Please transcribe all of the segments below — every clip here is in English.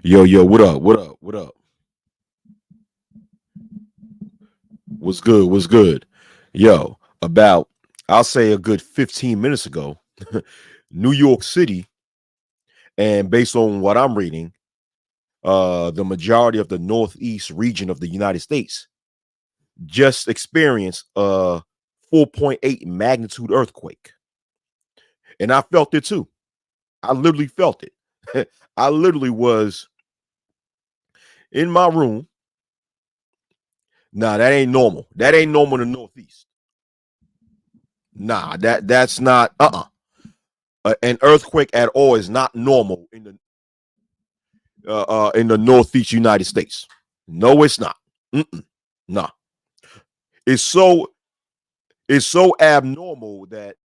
Yo, what up? What up? What up? What's good? What's good? Yo, about I'll say a good 15 minutes ago, New York City, and based on what I'm reading, the majority of the northeast region of the United States just experienced a 4.8 magnitude earthquake. And I felt it too. I literally felt it. I literally was in my room. Nah, that ain't normal. That ain't normal in the northeast. Nah, that's not an earthquake at all is not normal in the northeast United States. No, it's not. Mm-mm, nah, it's so it's so abnormal that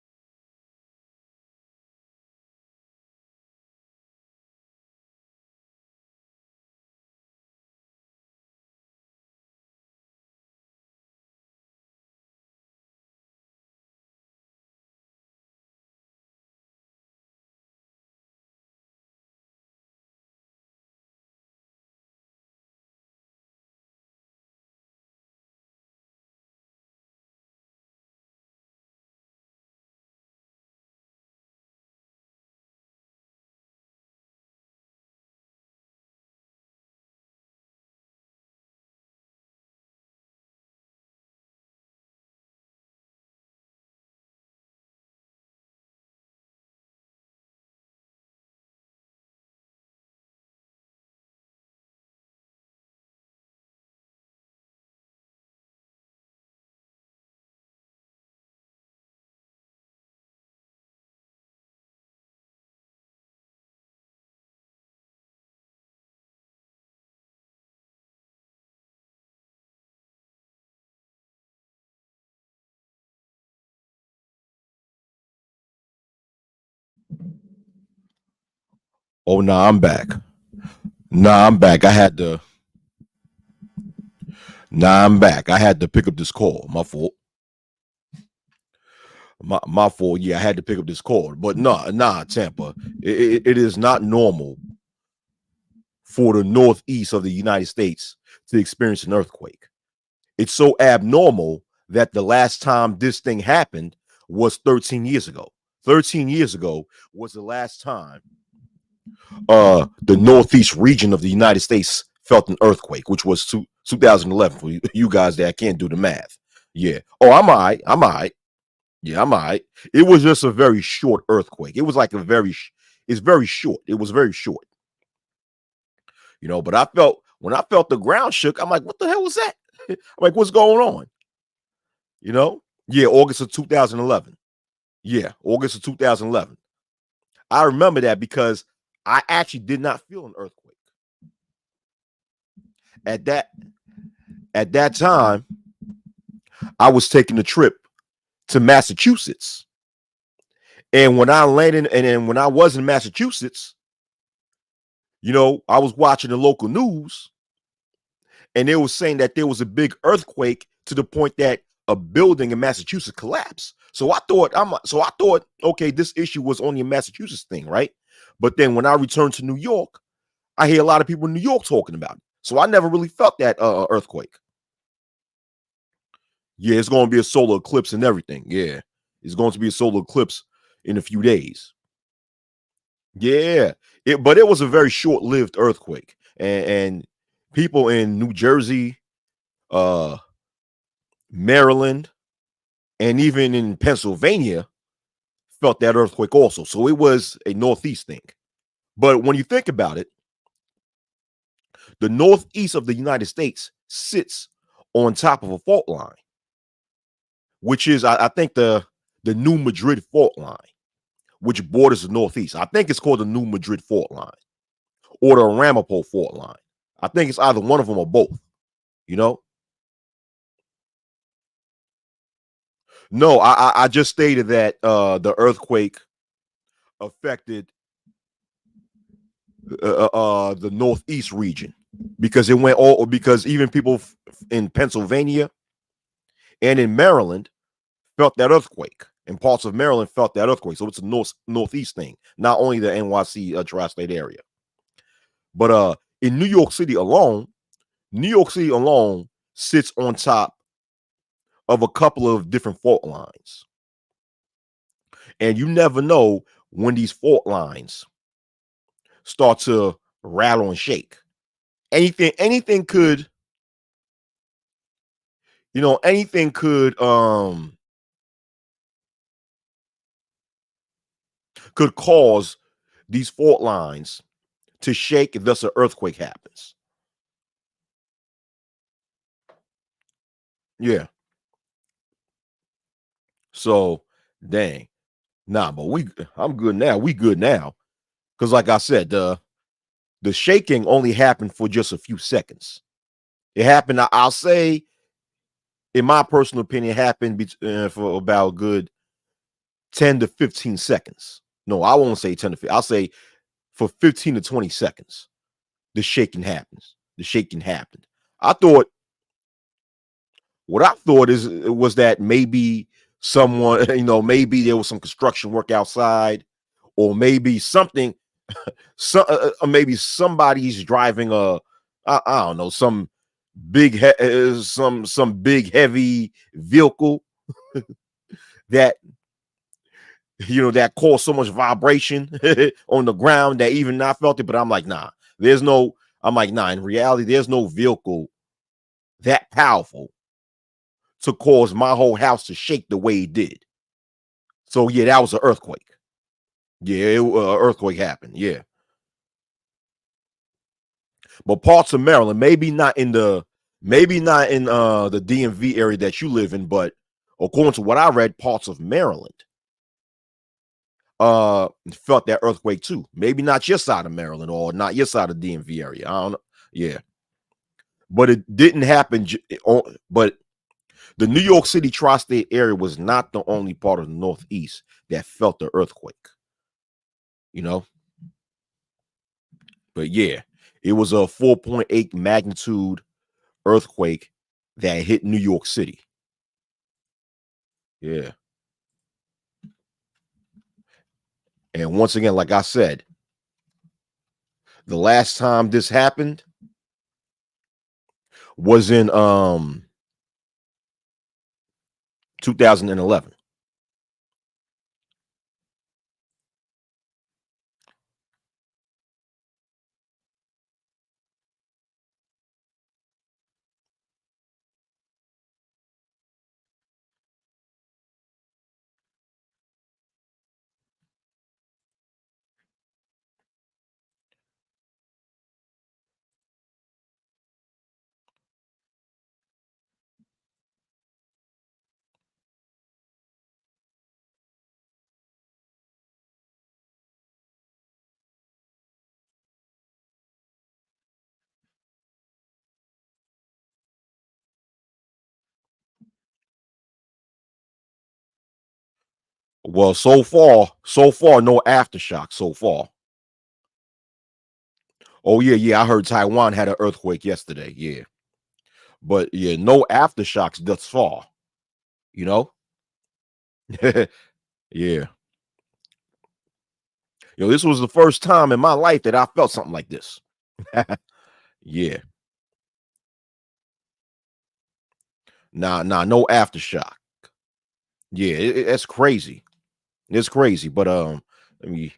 oh nah, I'm back. Nah, I'm back. I'm back. I had to pick up this call. My fault. My fault. Yeah, I had to pick up this call. But nah, Tampa. It is not normal for the northeast of the United States to experience an earthquake. It's so abnormal that the last time this thing happened was 13 years ago. 13 years ago was the last time the northeast region of the United States felt an earthquake, which was 2011. For you guys that can't do the math. Yeah. Oh, I'm all right. I'm all right. Yeah, I'm all right. It was just a very short earthquake. It was like it's very short. It was very short, but when I felt the ground shook, I'm like, what the hell was that? I'm like, what's going on? You know? Yeah, August of 2011. Yeah, August of 2011. I remember that because I actually did not feel an earthquake. At that at that time, I was taking a trip to Massachusetts. And when I landed and then when I was in Massachusetts, I was watching the local news and they were saying that there was a big earthquake to the point that a building in Massachusetts collapsed. So I thought, okay, this issue was only a Massachusetts thing, right? But then when I returned to New York, I hear a lot of people in New York talking about it. So I never really felt that earthquake. Yeah, it's going to be a solar eclipse and everything. Yeah, it's going to be a solar eclipse in a few days. Yeah, but it was a very short-lived earthquake, and people in New Jersey, uh, Maryland, and even in Pennsylvania felt that earthquake also. So it was a northeast thing. But when you think about it, the northeast of the United States sits on top of a fault line, which is I think the New Madrid fault line, which borders the northeast. I think it's called the New Madrid fault line or the Ramapo fault line. I think it's either one of them or both. You know, no, I just stated that the earthquake affected the northeast region because it went all because even people in Pennsylvania and in Maryland felt that earthquake, and parts of Maryland felt that earthquake. So it's a northeast thing, not only the NYC tri-state area. But in New York City alone sits on top of a couple of different fault lines. And you never know when these fault lines start to rattle and shake. Anything could, anything could cause these fault lines to shake and thus an earthquake happens. Yeah. So dang. Nah, but I'm good now. We good now. Cause like I said, the shaking only happened for just a few seconds. It happened, I'll say, in my personal opinion, happened for about a good 10 to 15 seconds. No, I won't say 10 to 15. I'll say for 15 to 20 seconds, the shaking happens. The shaking happened. I thought, what I thought was that maybe someone, maybe there was some construction work outside, or maybe something, maybe somebody's driving I don't know, some some big heavy vehicle that that caused so much vibration on the ground that even I felt it. But I'm like, nah, there's no. I'm like, nah. In reality, there's no vehicle that powerful to cause my whole house to shake the way it did. So yeah, that was an earthquake. Yeah, earthquake happened. Yeah, but parts of Maryland, maybe not in the DMV area that you live in, but according to what I read, parts of Maryland felt that earthquake too. Maybe not your side of Maryland or not your side of the DMV area. I don't know. Yeah, but it didn't happen. But the New York City tri-state area was not the only part of the Northeast that felt the earthquake. You know, but yeah, it was a 4.8 magnitude earthquake that hit New York City. Yeah, and once again, like I said, the last time this happened was in 2011. Well, so far, no aftershock so far. Oh yeah, yeah. I heard Taiwan had an earthquake yesterday. Yeah, but yeah, no aftershocks thus far. You know. Yeah. This was the first time in my life that I felt something like this. Yeah. Nah, no aftershock. Yeah, that's crazy. It's crazy. But let me.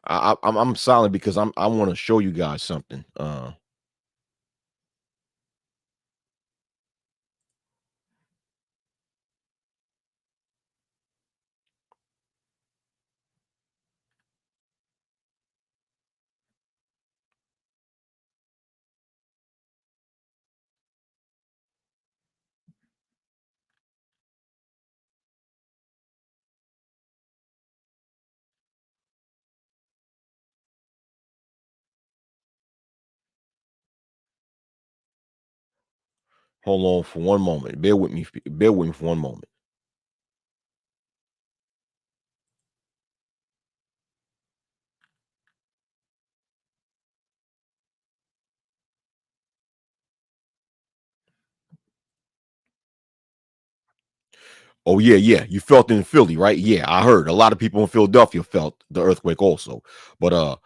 I'm silent because I want to show you guys something. Hold on for one moment. Bear with me. Bear with me for one moment. Oh yeah, yeah. You felt it in Philly, right? Yeah, I heard a lot of people in Philadelphia felt the earthquake also. But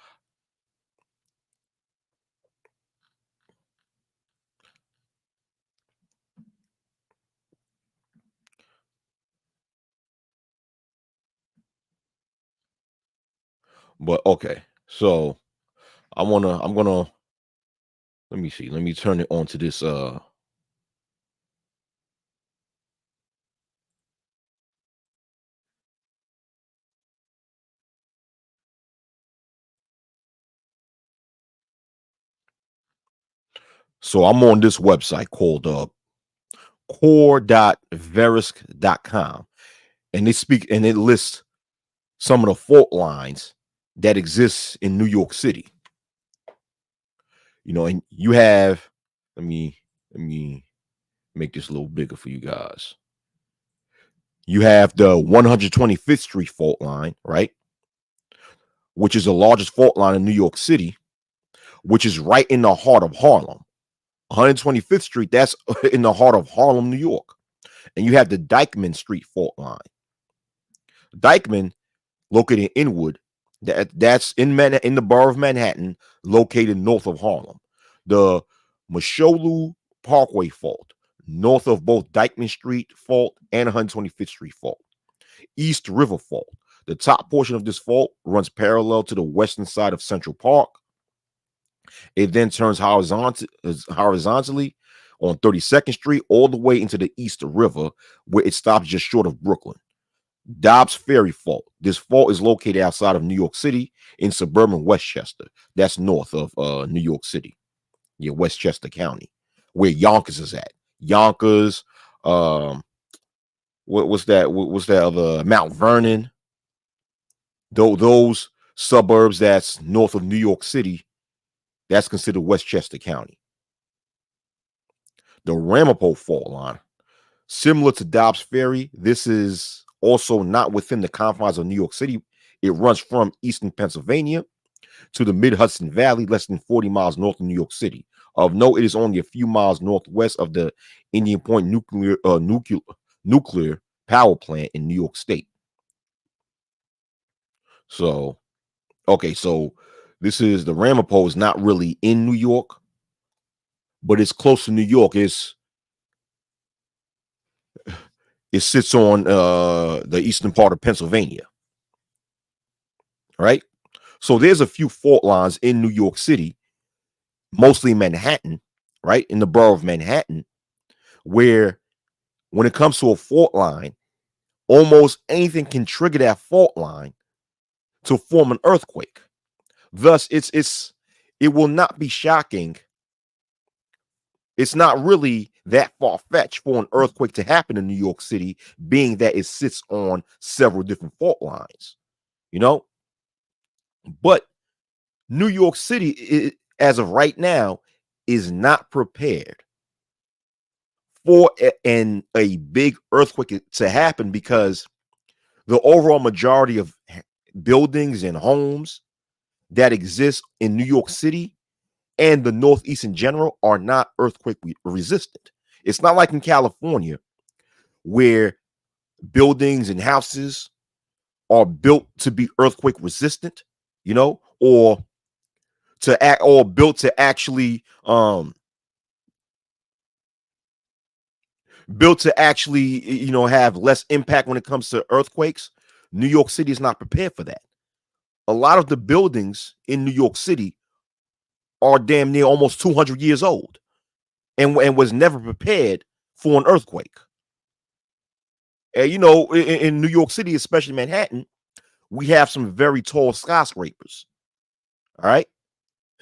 okay. So I'm gonna let me see. Let me turn it on to this so I'm on this website called core.verisk.com, and they speak and it lists some of the fault lines that exists in New York City. And you have let me make this a little bigger for you guys. You have the 125th Street fault line, right? Which is the largest fault line in New York City, which is right in the heart of Harlem. 125th Street, that's in the heart of Harlem, New York. And you have the Dyckman Street fault line. Dyckman, located in Inwood, that's in the borough of Manhattan, located north of Harlem. The Masholu Parkway fault, north of both Dyckman Street fault and 125th Street fault. East River fault. The top portion of this fault runs parallel to the western side of Central Park. It then turns horizontally on 32nd Street all the way into the East River, where it stops just short of Brooklyn. Dobbs Ferry Fault. This fault is located outside of New York City in suburban Westchester. That's north of New York City. Yeah, Westchester County, where Yonkers is at. Yonkers, what's that? What's that other Mount Vernon? Those suburbs that's north of New York City, that's considered Westchester County. The Ramapo Fault line, similar to Dobbs Ferry, this is also not within the confines of New York City. It runs from eastern Pennsylvania to the mid Hudson Valley, less than 40 miles north of New York City. Of note, it is only a few miles northwest of the Indian Point nuclear power plant in New York State. So, okay, so this is the Ramapo is not really in New York, but it's close to New York. It sits on the eastern part of Pennsylvania, right? So there's a few fault lines in New York City, mostly Manhattan, right? In the borough of Manhattan, where when it comes to a fault line, almost anything can trigger that fault line to form an earthquake. Thus, it will not be shocking. It's not really that far fetched for an earthquake to happen in New York City, being that it sits on several different fault lines, you know. But New York City, as of right now, is not prepared for a big earthquake to happen because the overall majority of buildings and homes that exist in New York City and the Northeast in general are not earthquake resistant. It's not like in California where buildings and houses are built to be earthquake resistant, or built to actually have less impact when it comes to earthquakes. New York City is not prepared for that. A lot of the buildings in New York City are damn near almost 200 years old and was never prepared for an earthquake. And in New York City, especially Manhattan, we have some very tall skyscrapers. All right.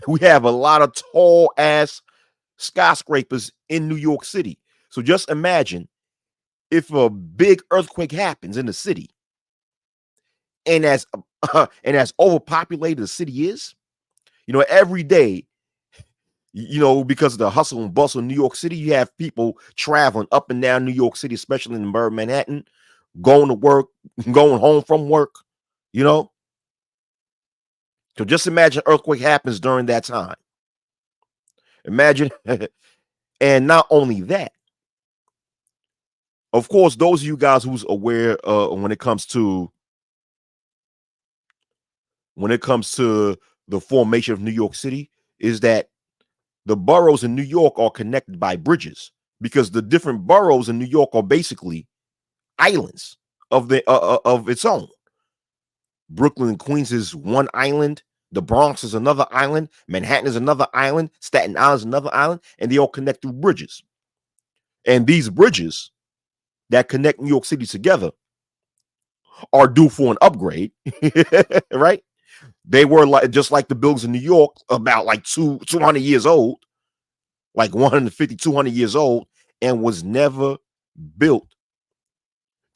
We have a lot of tall ass skyscrapers in New York City. So just imagine if a big earthquake happens in the city, and as overpopulated the city is, every day You know, because of the hustle and bustle in New York City, you have people traveling up and down New York City, especially in the borough of Manhattan, going to work, going home from work, you know. So just imagine earthquake happens during that time. Imagine, and not only that, of course, those of you guys who's aware when it comes to the formation of New York City, is that the boroughs in New York are connected by bridges, because the different boroughs in New York are basically islands of its own. Brooklyn and Queens is one island. The Bronx is another island. Manhattan is another island. Staten Island is another island, and they all connect through bridges. And these bridges that connect New York City together are due for an upgrade, right? They were like just like the buildings in New York, about like 200 years old, like 150, 200 years old, and was never built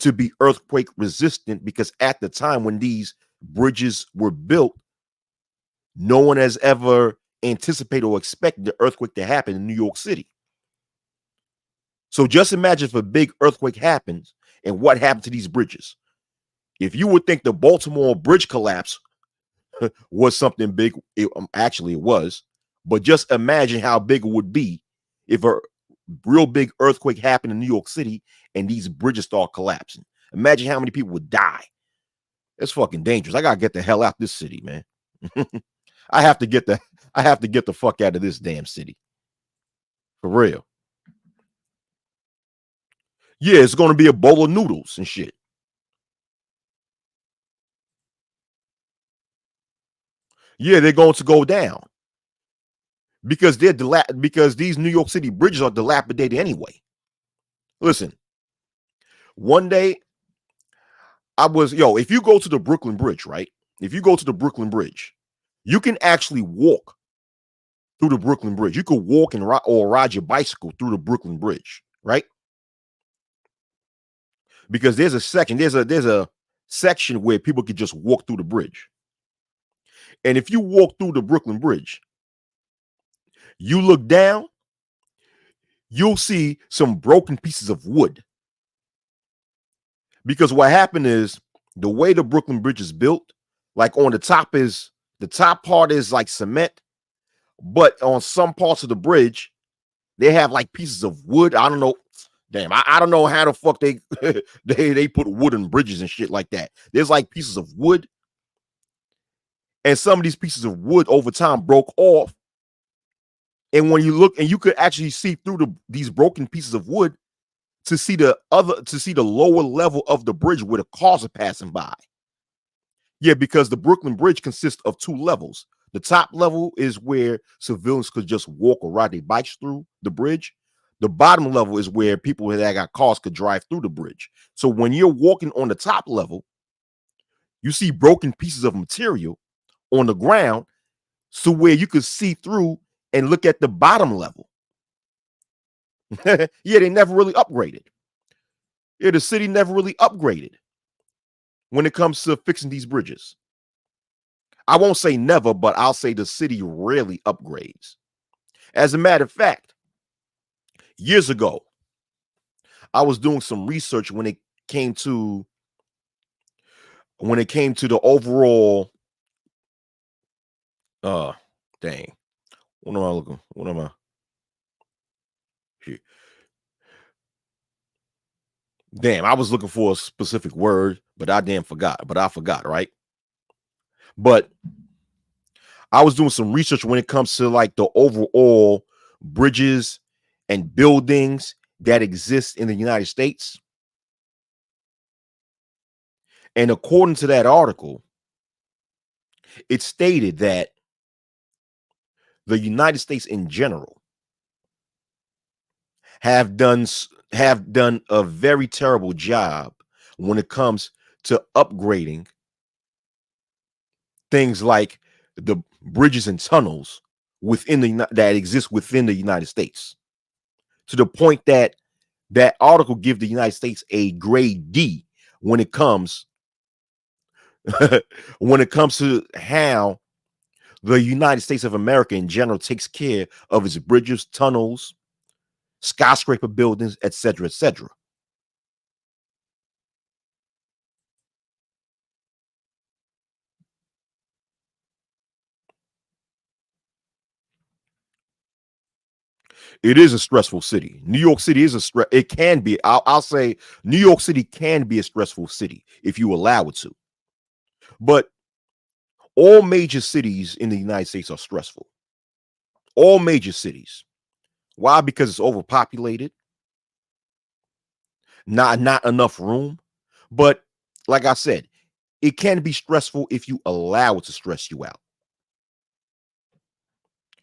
to be earthquake resistant, because at the time when these bridges were built, no one has ever anticipated or expected the earthquake to happen in New York City. So just imagine if a big earthquake happens and what happened to these bridges. If you would think the Baltimore bridge collapse was something big, actually it was, but just imagine how big it would be if a real big earthquake happened in New York City and these bridges start collapsing. Imagine how many people would die. It's fucking dangerous. I gotta get the hell out this city, man. I have to get the fuck out of this damn city. For real. Yeah, it's gonna be a bowl of noodles and shit. Yeah, they're going to go down because because these New York City bridges are dilapidated anyway. Listen, one day if you go to the Brooklyn Bridge, right? If you go to the Brooklyn Bridge, you can actually walk through the Brooklyn Bridge. You could walk or ride your bicycle through the Brooklyn Bridge, right? Because there's a section where people could just walk through the bridge. And if you walk through the Brooklyn Bridge, you look down, you'll see some broken pieces of wood. Because what happened is, the way the Brooklyn Bridge is built, like on the top part is like cement, but on some parts of the bridge, they have like pieces of wood. I don't know. Damn, I don't know how the fuck they they put wood in bridges and shit like that. There's like pieces of wood, and some of these pieces of wood over time broke off. And when you look, and you could actually see through these broken pieces of wood to see the lower level of the bridge where the cars are passing by. Yeah, because the Brooklyn Bridge consists of two levels. The top level is where civilians could just walk or ride their bikes through the bridge. The bottom level is where people that got cars could drive through the bridge. So when you're walking on the top level, you see broken pieces of material on the ground, so where you could see through and look at the bottom level. Yeah, they never really upgraded. Yeah, the city never really upgraded when it comes to fixing these bridges. I won't say never, but I'll say the city rarely upgrades. As a matter of fact, years ago, I was doing some research when it came to the overall dang. What am I looking? What am I here? Damn, I was looking for a specific word, but I forgot, right? But I was doing some research when it comes to like the overall bridges and buildings that exist in the United States. And according to that article, it stated that the United States in general have done a very terrible job when it comes to upgrading things like the bridges and tunnels that exist within the United States, to the point that that article give the United States a grade D when it comes when it comes to how The United States of America in general takes care of its bridges, tunnels, skyscraper buildings, etc., etc. It is a stressful city. New York City is a stress. It can be. I'll say New York City can be a stressful city if you allow it to. But all major cities in the United States are stressful. All major cities. Why? Because it's overpopulated, not enough room. But like I said, it can be stressful if you allow it to stress you out.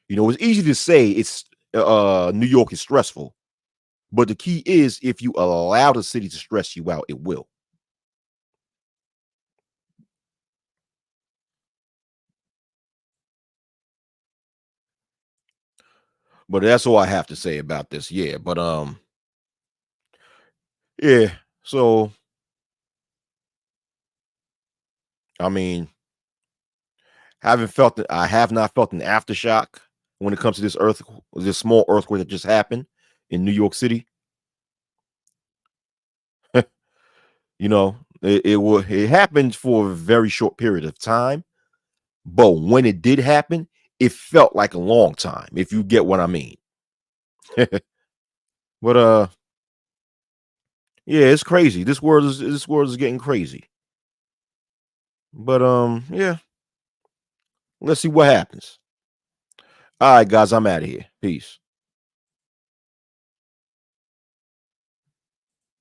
It's easy to say it's New York is stressful, but the key is if you allow the city to stress you out, it will. But that's all I have to say about this. Yeah, but yeah. So I mean, I have not felt an aftershock when it comes to this small earthquake that just happened in New York City. It happened for a very short period of time, but when it did happen, it felt like a long time, if you get what I mean. But yeah, it's crazy. This world is getting crazy. But yeah, let's see what happens. All right, guys, I'm out of here. Peace.